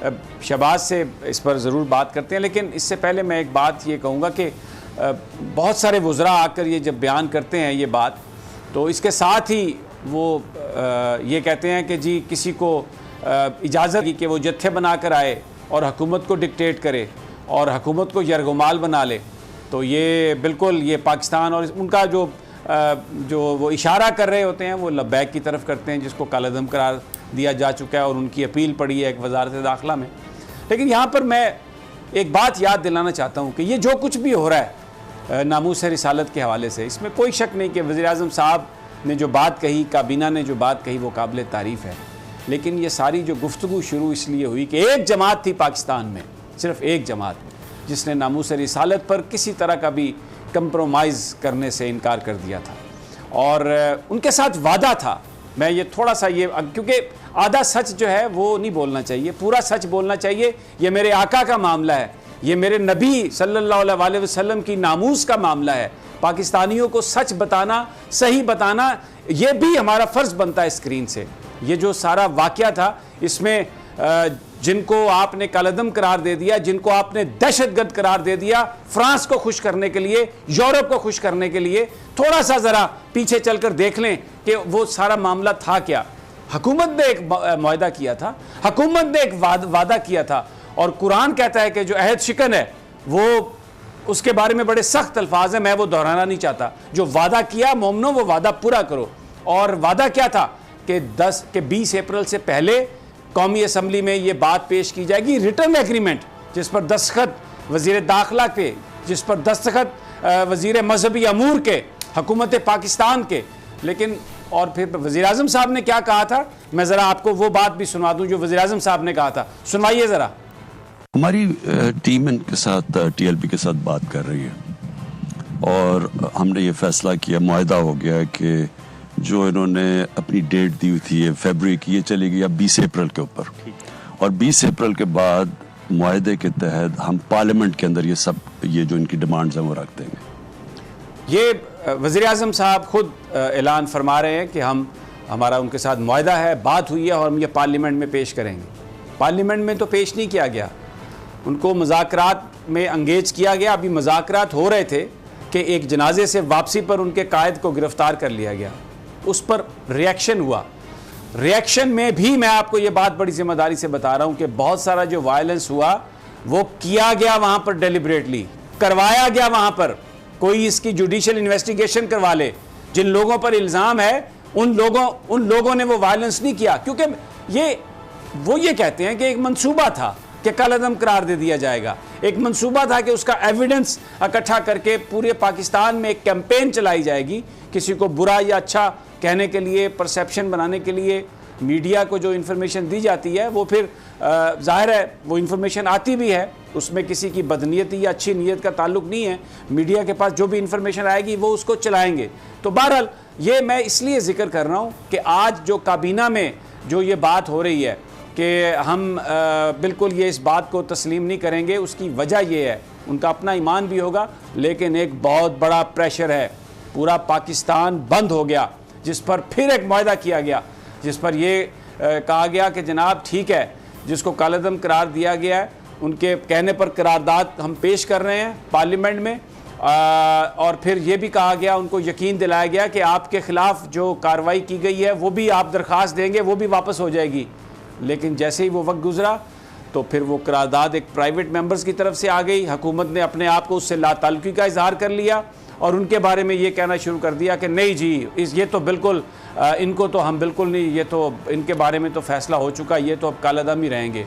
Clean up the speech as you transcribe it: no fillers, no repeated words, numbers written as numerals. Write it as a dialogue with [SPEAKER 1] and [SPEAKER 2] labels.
[SPEAKER 1] शहबाज से इस पर ज़रूर बात करते हैं, लेकिन इससे पहले मैं एक बात ये कहूँगा कि बहुत सारे वुज़रा आकर ये जब बयान करते हैं ये बात, तो इसके साथ ही वो ये कहते हैं कि जी किसी को इजाज़त की कि वो जत्थे बना कर आए और हुकूमत को डिक्टेट करे और हुकूमत को यरगुमाल बना ले। तो ये बिल्कुल ये पाकिस्तान और उनका जो वो इशारा कर रहे होते हैं वो लब्बैक की तरफ करते हैं, जिसको कालेदम करार दिया जा चुका है और उनकी अपील पड़ी है एक वजारत दाखिला में। लेकिन यहाँ पर मैं एक बात याद दिलाना चाहता हूँ कि ये जो कुछ भी हो रहा है नामूस रिसालत के हवाले से, इसमें कोई शक नहीं कि वज़ीर-ए-आज़म साहब ने जो बात कही, काबीना ने जो बात कही, वो काबिल तारीफ़ है। लेकिन ये सारी जो गुफ्तगू शुरू इसलिए हुई कि एक जमात थी पाकिस्तान में, सिर्फ एक जमात, जिसने नामूस रिसालत पर किसी तरह का भी कंप्रोमाइज़ करने से इनकार कर दिया था और उनके साथ वादा था। मैं ये थोड़ा सा ये, क्योंकि आधा सच जो है वो नहीं बोलना चाहिए, पूरा सच बोलना चाहिए। ये मेरे आका का मामला है, ये मेरे नबी सल्लल्लाहु अलैहि वसल्लम की नामूस का मामला है। पाकिस्तानियों को सच बताना, सही बताना, ये भी हमारा फ़र्ज़ बनता है स्क्रीन से। ये जो सारा वाक़या था, इसमें जिनको आपने कालेदम करार दे दिया, जिनको आपने दहशतगर्द करार दे दिया, फ्रांस को खुश करने के लिए, यूरोप को खुश करने के लिए, थोड़ा सा ज़रा पीछे चलकर देख लें कि वो सारा मामला था क्या। हुकूमत ने एक मुआहदा किया था, हुकूमत ने एक वादा किया था, और कुरान कहता है कि जो अहद शिकन है वो, उसके बारे में बड़े सख्त अल्फाज हैं, मैं वो दोहराना नहीं चाहता। जो वादा किया मोमनो, वो वादा पूरा करो। और वादा क्या था कि 20 अप्रैल से पहले कौमी असम्बली में ये बात पेश की जाएगी, रिटर्न एग्रीमेंट जिस पर दस्तखत वज़ीर दाखिला के, जिस पर दस्तखत वज़ीर मजहबी अमूर के, हुकूमत पाकिस्तान के। लेकिन और फिर वज़ीर-ए-आज़म साहब ने क्या कहा था, मैं ज़रा आपको वो बात भी सुना दूं जो वज़ीर-ए-आज़म साहब ने कहा था, सुनवाइए ज़रा।
[SPEAKER 2] हमारी टीम इनके साथ TLP के साथ बात कर रही है और हमने ये फैसला किया, मुआहदा हो गया कि जो इन्होंने अपनी डेट दी हुई थी फरवरी की, ये चलेगी अब 20 अप्रैल के ऊपर, और 20 अप्रैल के बाद मुआहदे के तहत हम पार्लियामेंट के अंदर ये जो इनकी डिमांड्स हैं वो रख देंगे।
[SPEAKER 1] ये वज़ीर-ए-आज़म साहब खुद ऐलान फरमा रहे हैं कि हमारा उनके साथ मुआहदा है, बात हुई है और हम ये पार्लियामेंट में पेश करेंगे। पार्लियामेंट में तो पेश नहीं किया गया, उनको मुज़ाकरात में अंगेज किया गया। अभी मुज़ाकरात हो रहे थे कि एक जनाजे से वापसी पर उनके कायद को गिरफ़्तार कर लिया गया, उस पर रिएक्शन हुआ। रिएक्शन में भी मैं आपको ये बात बड़ी ज़िम्मेदारी से बता रहा हूँ कि बहुत सारा जो वायलेंस हुआ वो किया गया वहाँ पर, डेलिबरेटली करवाया गया वहाँ पर। कोई इसकी जुडिशियल इन्वेस्टिगेशन करवा ले। जिन लोगों पर इल्ज़ाम है उन लोगों ने वो वायलेंस नहीं किया, क्योंकि वो ये कहते हैं कि एक मंसूबा था कि कालेदम करार दे दिया जाएगा, एक मंसूबा था कि उसका एविडेंस इकट्ठा करके पूरे पाकिस्तान में एक कैंपेन चलाई जाएगी, किसी को बुरा या अच्छा कहने के लिए, परसेप्शन बनाने के लिए। मीडिया को जो इन्फॉर्मेशन दी जाती है वो फिर जाहिर है वो इन्फॉर्मेशन आती भी है, उसमें किसी की बदनीयती या अच्छी नीयत का ताल्लुक नहीं है। मीडिया के पास जो भी इन्फॉर्मेशन आएगी वो उसको चलाएंगे। तो बहरहाल ये मैं इसलिए जिक्र कर रहा हूँ कि आज जो काबीना में जो ये बात हो रही है कि हम बिल्कुल ये इस बात को तस्लीम नहीं करेंगे, उसकी वजह ये है, उनका अपना ईमान भी होगा, लेकिन एक बहुत बड़ा प्रेशर है। पूरा पाकिस्तान बंद हो गया, जिस पर फिर एक मुआहदा किया गया, जिस पर यह कहा गया कि जनाब ठीक है, जिसको कालेदम करार दिया गया है उनके कहने पर करारदाद हम पेश कर रहे हैं पार्लियामेंट में। और फिर ये भी कहा गया, उनको यकीन दिलाया गया कि आपके ख़िलाफ़ जो कार्रवाई की गई है वो भी आप दरख्वास्त देंगे, वो भी वापस हो जाएगी। लेकिन जैसे ही वो वक्त गुजरा तो फिर वो करारदाद एक प्राइवेट मेंबर्स की तरफ से आ गई। हुकूमत ने अपने आप को उससे लाताल्लुकी का इजहार कर लिया और उनके बारे में ये कहना शुरू कर दिया कि नहीं जी, ये तो बिल्कुल इनको तो हम बिल्कुल नहीं, ये तो इनके बारे में तो फैसला हो चुका, ये तो अब कालेदम ही रहेंगे।